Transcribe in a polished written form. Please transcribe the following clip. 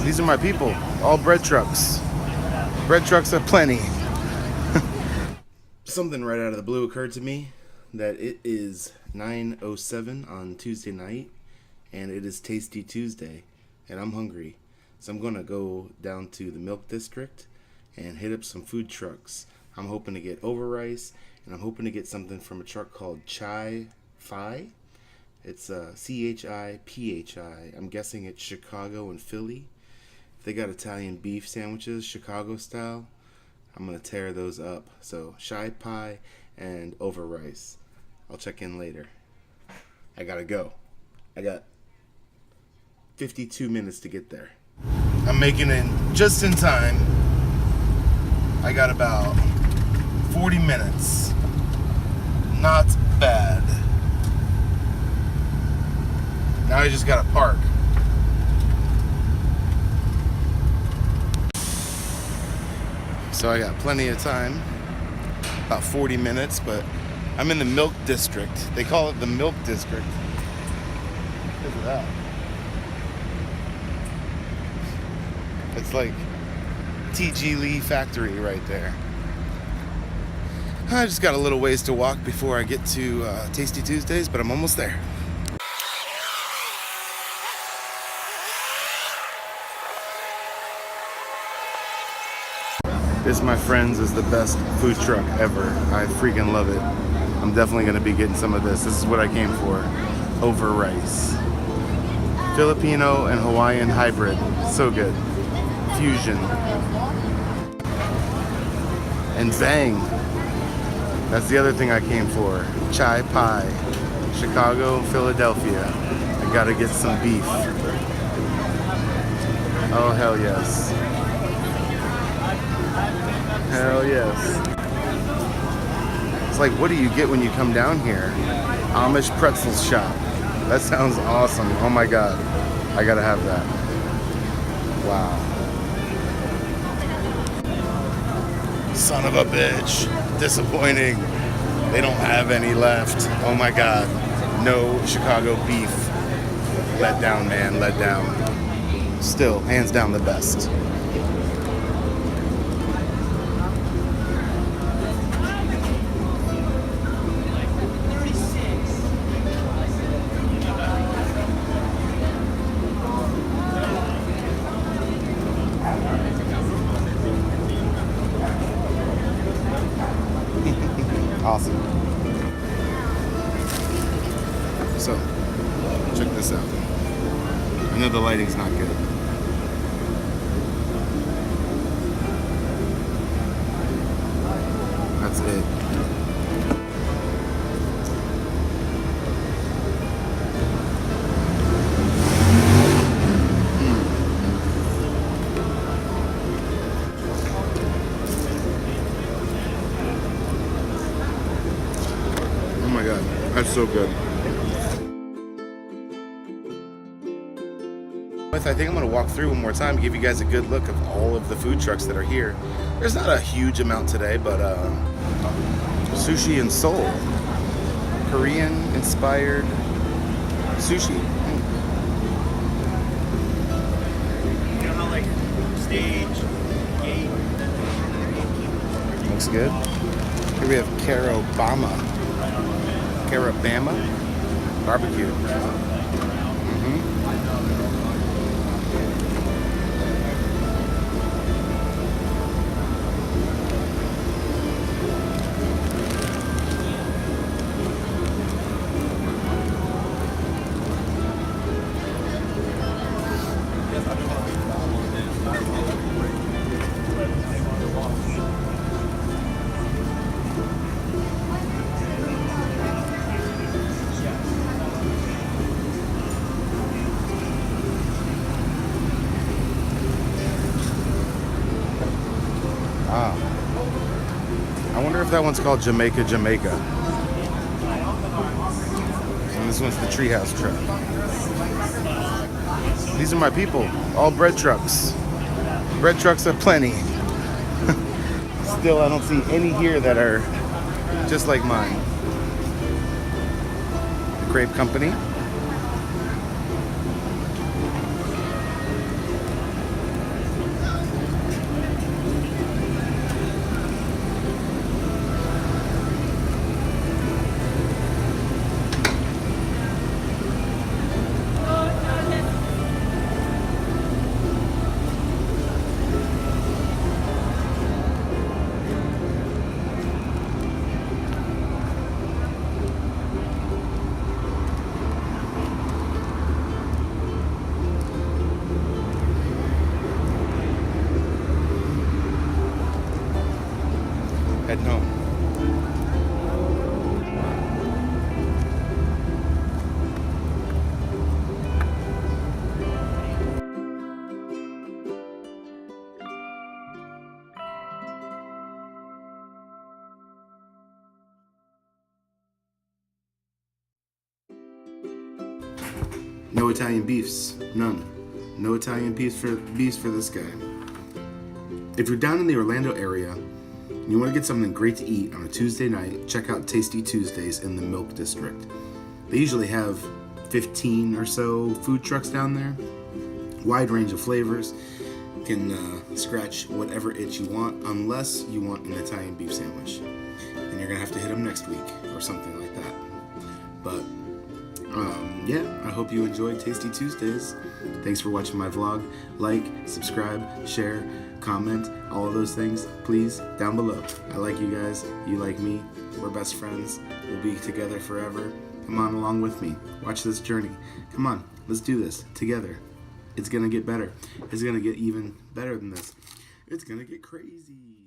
These are my people. All bread trucks. Bread trucks aplenty. Something right out of the blue occurred to me that it is 9:07 on Tuesday night, and it is Tasty Tuesday, and I'm hungry. So I'm gonna go down to the Milk District and hit up some food trucks. I'm hoping to get OverRice, and I'm hoping to get something from a truck called Chai Phi. It's Chiphi. I'm guessing it's Chicago and Philly. If they got Italian beef sandwiches, Chicago style, I'm gonna tear those up. So Chai Phi and OverRice. I'll check in later. I gotta go. I got 52 minutes to get there. I'm making it just in time. I got about 40 minutes. Not bad. Now I just gotta park. So I got plenty of time, about 40 minutes, but I'm in the Milk District. They call it the Milk District. Look at that. It's like T.G. Lee factory right there. I just got a little ways to walk before I get to Tasty Tuesdays, but I'm almost there. This, my friends, is the best food truck ever. I freaking love it. I'm definitely gonna be getting some of this. This is what I came for. OverRice. Filipino and Hawaiian hybrid. So good. Fusion. And bang. That's the other thing I came for. Chai Phi. Chicago, Philadelphia. I gotta get some beef. Oh, hell yes. Hell yes. It's like, what do you get when you come down here? Amish pretzel shop. That sounds awesome. Oh my God. I gotta have that. Wow. Son of a bitch. Disappointing. They don't have any left. Oh my God. No Chicago beef. Let down, man. Let down. Still, hands down the best. Awesome. So, check this out. I know the lighting's not good. That's it. Oh my God, that's so good. I think I'm gonna walk through one more time, give you guys a good look of all of the food trucks that are here. There's not a huge amount today, but sushi and Seoul. Korean inspired sushi. You know how like stage, gate. Looks good. Here we have Carabama barbecue. I wonder if that one's called Jamaica. And this one's the Treehouse truck. These are my people, all bread trucks. Bread trucks aplenty. Still, I don't see any here that are just like mine. The Crepe Company. No Italian beefs, none. No Italian beefs for this guy. If you're down in the Orlando area and you want to get something great to eat on a Tuesday night, check out Tasty Tuesdays in the Milk District. They usually have 15 or so food trucks down there. Wide range of flavors. You can scratch whatever itch you want, unless you want an Italian beef sandwich. And you're going to have to hit them next week or something like that. But yeah, I hope you enjoyed Tasty Tuesdays. Thanks for watching my vlog. Like, subscribe, share, comment, all of those things, please, down below. I like you guys. You like me. We're best friends. We'll be together forever. Come on along with me. Watch this journey. Come on, let's do this together. It's gonna get better. It's gonna get even better than this. It's gonna get crazy.